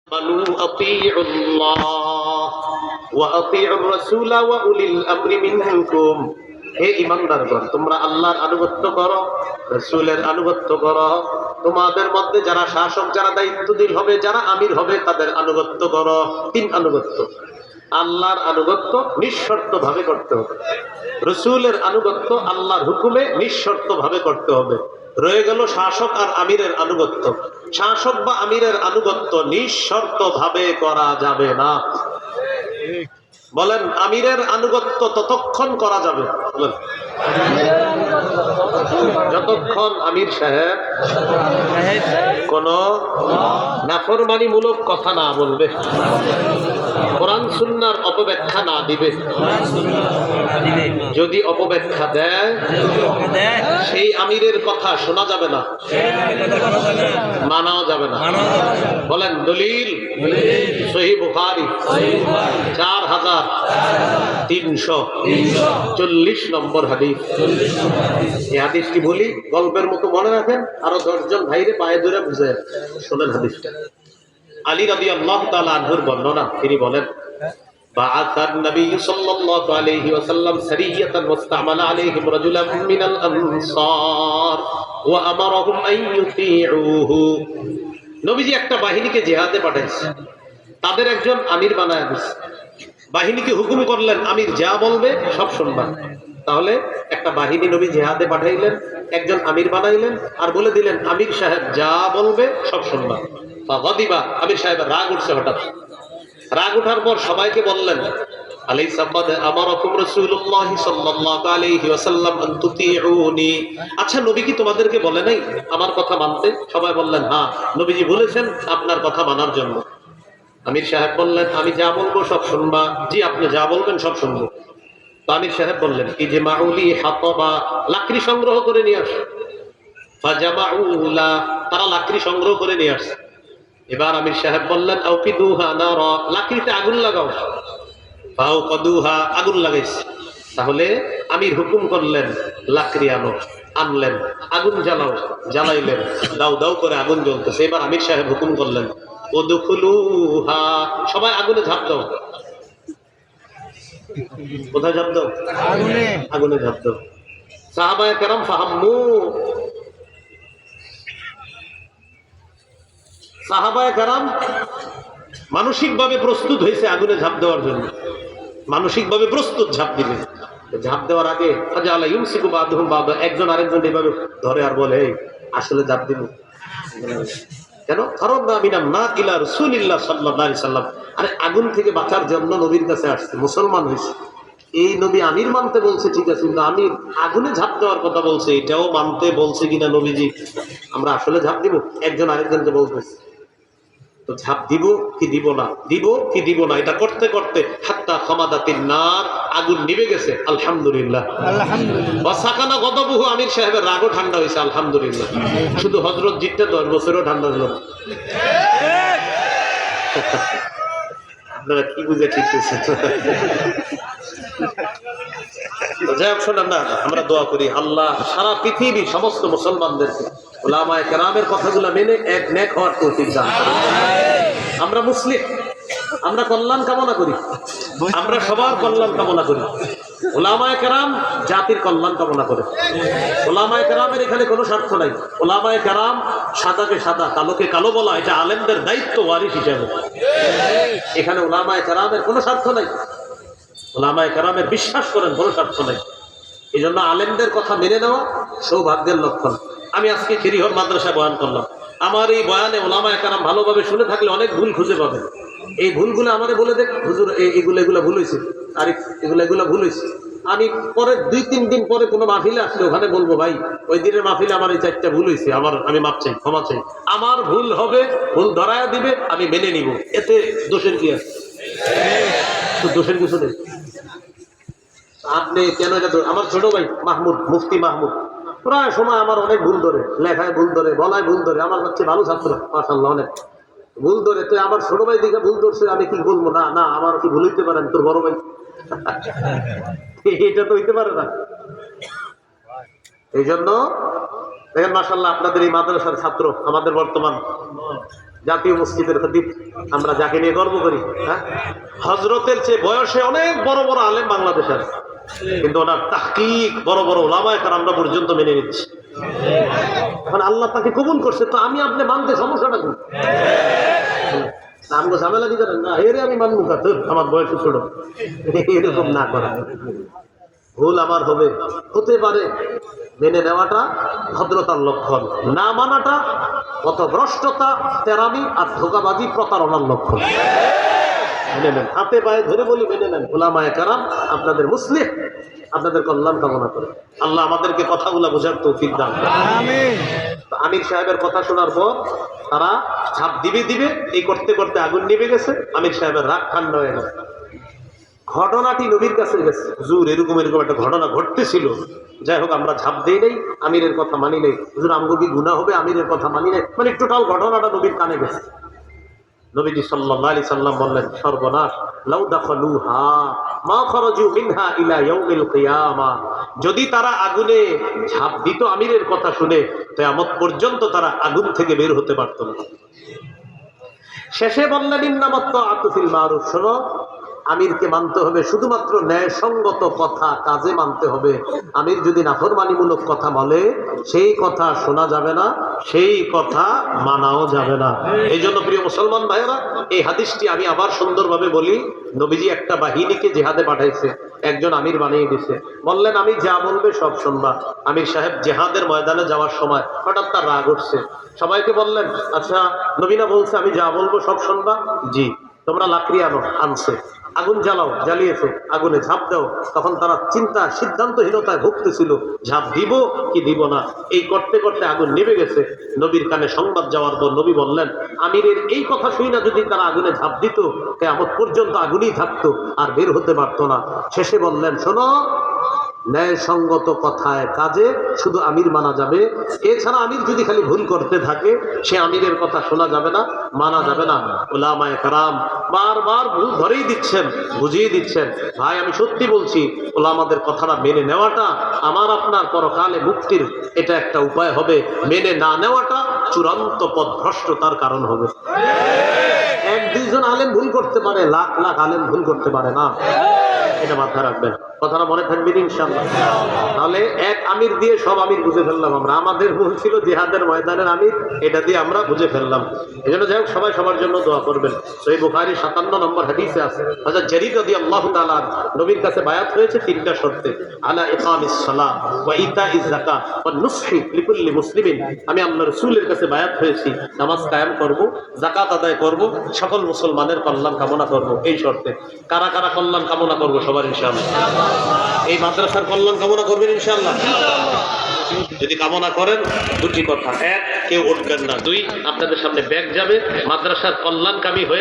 أطيعوا الله وأطيعوا الرسول وأولي الأمر منكم হে ঈমানদারগণ, তোমরা আল্লাহর আনুগত্য করো, রাসূলের আনুগত্য করো। তোমাদের মধ্যে যারা শাসক, যারা দায়িত্বশীল হবে, যারা আমির হবে, তাদের আনুগত্য করো। তিন আনুগত্য: আল্লাহর আনুগত্য নিঃশর্ত ভাবে করতে হবে, রাসূলের আনুগত্য আল্লাহর হুকুমে নিঃশর্ত ভাবে করতে হবে। রয়ে গেল শাসক আর আমিরের আনুগত্য। শাসক বা আমিরের আনুগত্য নিঃশর্ত ভাবে করা যাবে না। বলেন, আমিরের আনুগত্য ততক্ষণ করা যাবে বলেন যতক্ষণ আমির সাহেব কোন নাফরমানিমূলক কথা না বলবে, কোরআন সুন্নাহর অপব্যাখ্যা না দিবে। যদি অপব্যাখ্যা দেয়, সেই আমিরের কথা শোনা যাবে না, মানাও যাবে না। বলেন দলিল সহিহ বুখারী 4340 নম্বর হাদিস। এই হাদিসটি বলি, গল্পের মতো মনে রাখেন, আরো 10 জন ভাইরে পায়ে ধরে বুঝে শোনেন হাদিসটা। আলী রাদিয়াল্লাহু তাআলা আনহুর বর্ণনা, তিনি বলেন, বাআসান নবী সাল্লাল্লাহু আলাইহি ওয়াসাল্লাম সারিয়াতান ওয়াস্তামালা আলাইহিম রাজুলান মিনাল আনসার ওয়া আমারাহুম আন ইউতিউহু। নবীজি একটা বাহিনীকে জিহাদে পাঠাইছে, তাদের একজন আমির বানায় দিয়েছে। বাহিনীকে হুকুম করলেন, আমির যা বলবে সব শুনবা। তাহলে একটা বাহিনী নবী জিহাদে পাঠাইলেন, একজন আমির বানাইলেন, আর বলে দিলেন, আমির সাহেব যা বলবে সব শুনবা। ফাগাদিবা, আমির সাহেবের রাগ উঠছে হঠাৎ। রাগ উঠার পর সবাইকে বললেন, আলাইসা ক্বাদ আমারাকুম রাসূলুল্লাহ সাল্লাল্লাহু আলাইহি ওয়াসাল্লাম আন তুতিউনি। আচ্ছা, নবী কি তোমাদেরকে বলে নাই আমার কথা মানতে? সবাই বললেন, হ্যাঁ, নবীজি বলেছেন আপনার কথা মানার জন্য। আমির সাহেব বললেন, আমি যা বলবো সব শুনবা। জি, আপনি যা বলবেন সব শুনবো। তো আমির সাহেব বললেন, ইজমাউলি হাতাবা, লাকড়ি সংগ্রহ করে নিয়ে আস। ফাজামাউলা, তারা লাকড়ি সংগ্রহ করে নিয়ে আসে। এবার আমির সাহেব বললেন, আউকিদুহা নারা, লাকড়িতে আগুন লাগাও। ফাউকাদুহা, আগুন লাগাইছে। তাহলে আমির হুকুম করলেন, লাকড়ি আনো, আনলেন, আগুন জ্বালাও, জ্বালাইলেন, দাউ দাউ করে আগুন জ্বলতেছে। এবার আমির সাহেব হুকুম করলেন, উদখুলুহা, সবাই আগুনে ঝাঁপ দাও। কোথায় ঝাঁপ দাও? আগুনে। আগুনে ঝাঁপ দাও। সাহাবায়ে কেরাম ফাহাম্মু, সাহাবায়ে কেরাম মানসিকভাবে প্রস্তুত হয়েছে আগুনে ঝাঁপ দেওয়ার জন্য, মানসিকভাবে প্রস্তুত ঝাঁপ দিবে। ঝাঁপ দেওয়ার আগে ফাজালা ইউমসিকু বাদুহুম বাদা, একজন আরেকজন এভাবে ধরে আর বলে, এই আসলে ঝাঁপ দিব কেন? কারণ আমিনাম না ইলা রাসূলিল্লাহ সাল্লাল্লাহু আলাইহি সাল্লাম, আরে আগুন থেকে বাঁচার জন্য নবীর কাছে আসছে, মুসলমান হয়েছে। এই নবী আমির মানতে বলছে, ঠিক আছে, কিন্তু আমির আগুনে ঝাঁপ দেওয়ার কথা বলছে, এটাও মানতে বলছে কিনা নবীজি, আমরা আসলে ঝাঁপ দিব? একজন আরেকজনকে বলতেছে। তো ঝাঁপ দিব কি দিব না, দিব কি দিব না, এটা করতে করতে হাত্তা খামাদাতিন নার, আগুন নিভে গেছে। আলহামদুলিল্লাহ, আলহামদুলিল্লাহ। সাকানা গদাবহু, আমির সাহেবের রাগও ঠান্ডা হয়েছে। আলহামদুলিল্লাহ। শুধু হযরত জিতটা 10 বছরও ঠান্ডা হলো। আপনারা কি বুঝে ঠিক করছেন? যাই হোক, শোনেন না, আমরা দোয়া করি আল্লাহ সারা পৃথিবীর সমস্ত মুসলমানদেরকে উলামায়ে কেরামের কথাগুলো মেনে এক নেক হওয়ার তৌফিক দান করুন। আমরা মুসলিম, আমরা কল্যাণ কামনা করি, আমরা সবার কল্যাণ কামনা করি। উলামায়ে কেরাম জাতির কল্যাণ কামনা করে। উলামায়ে কেরামের এখানে কোনো স্বার্থ নাই। উলামায়ে কেরাম সাদাকে সাদা, কালোকে কালো বলা, এটা আলেমদের দায়িত্ব ওয়ারিস হিসেবে। এখানে উলামায়ে কেরামের কোনো স্বার্থ নাই। উলামায়ে কেরামের বিশ্বাস করেন, কোনো স্বার্থ নাই। এই জন্য আলেমদের কথা মেনে নেওয়া সৌভাগ্যের লক্ষণ। আমি আজকে খিরিহর মাদ্রাসায় বয়ান করলাম। আমার এই বয়ানে ওলামায়ে কেরাম ভালোভাবে শুনে থাকলে অনেক ভুল খুঁজে পাবেন। এই ভুলগুলো আমারে বলে দেখ, হুজুর এগুলো ভুল হয়েছে, আর এগুলো ভুল হয়েছে। আমি পরে 2-3 দিন পরে কোনো মাহফিলে আসলে ওখানে বলবো, ভাই ওই দিনের মাহফিলে আমার এই 4টা ভুল হয়েছে, আমি মাপ চাই, ক্ষমা চাই। আমার ভুল হবে, ভুল ধরায়া দিবে, আমি মেনে নিব। এতে দোষের কি আছে? দোষের কিছু নেই। আপনি কেন এটা? আমার ছোট ভাই মাহমুদ, মুফতি মাহমুদ, প্রায় সময় আমার অনেক ভুল ধরে, লেখায় ভুল ধরে, বলায় ভুল ধরে। আমার হচ্ছে ভালো ছাত্র, মাশাআল্লাহ, অনেক ভুল ধরে। তো আমার ছোট ভাই দিকে ভুল ধরছে, আমি কি বলবো না না আমার কি ভুল হইতে পারেন তোর বড় ভাই? এটা তো হইতে পারে না। এই জন্য দেখেন, মাশাআল্লাহ, আপনাদের এই মাদ্রাসার ছাত্র আমাদের বর্তমান জাতীয় মসজিদের খতিব আমরা যাকে নিয়ে গর্ব করি, হ্যাঁ, হজরতের চেয়ে বয়সে অনেক বড় বড় আলেম বাংলাদেশের, কিন্তু ওনার তাহকিক বড় বড় ওলামায়ে কেরামরা পর্যন্ত মেনে নিচ্ছে। এখন আল্লাহ তাকে কবুল করছে, তো আমি আপনি মানতে সমস্যাটা কি? আমাকে ঝামেলা দিতে না, এরে আমি মানবো না, আমার বয়স ছোট, এরকম না করা। ভুল আমার হবে, হতে পারে, মেনে নেওয়াটা ভদ্রতার লক্ষণ, না মানাটা পথভ্রষ্টতা, তেরামি আর ধোঁকাবাজি, প্রতারণার লক্ষণ। মেনে নেন, হাতে পায়ে ধরে বলি মেনে নেন। উলামায়ে কেরাম আপনাদের মুসলিম, আপনাদের কল্যাণ কামনা করে আল্লাহ আমাদেরকে কথাগুলো বোঝার তৌফিক দান করেন। আমির সাহেবের কথা শোনার পর তারা ঝাঁপ দিবে এই করতে করতে আগুন নিভে গেছে। আমির সাহেবের রাগ ঠান্ডা হয়ে গেছে। ঘটনাটি নবীর কাছে গেছে, হুজুর এরকম একটা ঘটনা ঘটতেছিল, যাই হোক আমরা ঝাঁপ দিই নাই, আমিরের কথা মানি নাই, হুজুর আমগো কি গুনাহ হবে, আমিরের কথা মানি নাই, মানে টোটাল ঘটনাটা নবীর কানে গেছে। নবীজি সাল্লাল্লাহু আলাইহি সাল্লাম বললেন, সর্বনাশ, লাউ দাখালুহা মা খারাজু মিনহা ইলা ইয়াউমিল কিয়ামা, যদি তারা আগুনে ঝাঁপ দিত আমিরের কথা শুনে, কিয়ামত পর্যন্ত তারা আগুন থেকে বের হতে পারত না। শেষে বললেন, ইন্নামাত তাআতু ফিল মারুফ, শোনো, আমিরকে মানতে হবে শুধুমাত্র ন্যায়সঙ্গত কথা, কাজে মানতে হবে। আমির যদি নাফরমানিমূলক কথা বলে, সেই কথা শোনা যাবে না, সেই কথা মানাও যাবে না। এই জন্য প্রিয় মুসলমান ভাইয়েরা, এই হাদিসটি আমি আবার সুন্দরভাবে বলি। নবীজি একটা বাহিনীকে জিহাদে পাঠাইছে, একজন আমির বানিয়ে দিছে, বললেন আমি যা বলবে সব শুনবা। আমির সাহেব জিহাদের ময়দানে যাওয়ার সময় হঠাৎ তার রাগ উঠছে। সবাইকে বললেন, আচ্ছা নবীনা বলছে আমি যা বলবো সব শুনবা? জি। তোমরা লাকড়ি আনো, আনছে। আগুন জ্বালাও, জ্বালিয়েছে, আগুনে ঝাঁপ দাও। তখন তারা সিদ্ধান্তহীনতায় ভুগতেছিল, ঝাঁপ দিব কি দিব না। এই করতে করতে আগুন নিভে গেছে। নবীর কানে সংবাদ যাওয়ার পর নবী বললেন, আমিরের এই কথা শুই না যদি তারা আগুনে ঝাঁপ দিত, কিয়ামত পর্যন্ত আগুনই থাকতো, আর বের হতে পারতো না। শেষে বললেন, শোনো, ন্যায়সঙ্গত কথায় কাজে শুধু আমির মানা যাবে, এছাড়া আমির যদি খালি ভুল করতে থাকে, সে আমিরের কথা শোনা যাবে না, মানা যাবে না। উলামায়ে কেরাম বারবার ভুল ধরেই দিচ্ছেন, বুঝিয়ে দিচ্ছেন। ভাই আমি সত্যি বলছি, উলামাদের কথাটা মেনে নেওয়াটা আমার আপনার পরকালে মুক্তির এটা একটা উপায় হবে। মেনে না নেওয়াটা চূড়ান্ত পথভ্রষ্টতার কারণ হবে। এক দুইজন আলেম ভুল করতে পারে, লাখ লাখ আলেম ভুল করতে পারে না, এটা মাথায় রাখবেন। কথাটা মনে থাকবে ইনশাআল্লাহ। তাহলে এক আমির দিয়ে সব আমির বুঝে ফেললাম আমরা। আমাদের ভুল ছিল জিহাদের ময়দানের আমির, এটা দিয়ে আমরা বুঝে ফেললাম। এই জন্য যাই হোক, সবাই সবার জন্য দোয়া করবেন। সহিহ বুখারী 57 নম্বর হাদিসে আছে, হযরত জারীর রাদিয়াল্লাহু তাআলা নবীর কাছে বায়াত হয়েছে 3টা শর্তে, আলা ইকামিস সালাহ ওয়া ইতাইজ যাকাত ওয়া নুসহি লিকুল্লি মুসলিমিন। আমি আল্লাহ রাসূলের কাছে বায়াত হয়েছি, নামাজ কায়েম করব, যাকাত আদায় করব, সকল মুসলমানের কল্যাণ কামনা করব। এই শর্তে কারা কারা কল্যাণ কামনা করব? সবার ইনশাআল্লাহ। এই মাদ্রাসার কল্যাণ কামনা করবেন ইনশাআল্লাহ। যদি কামনা করেন, দুটি কথা, এক, কেউ উঠবেন না, দুই, আপনাদের সামনে ব্যাগ যাবে, মাদ্রাসার কল্যাণকামী হয়ে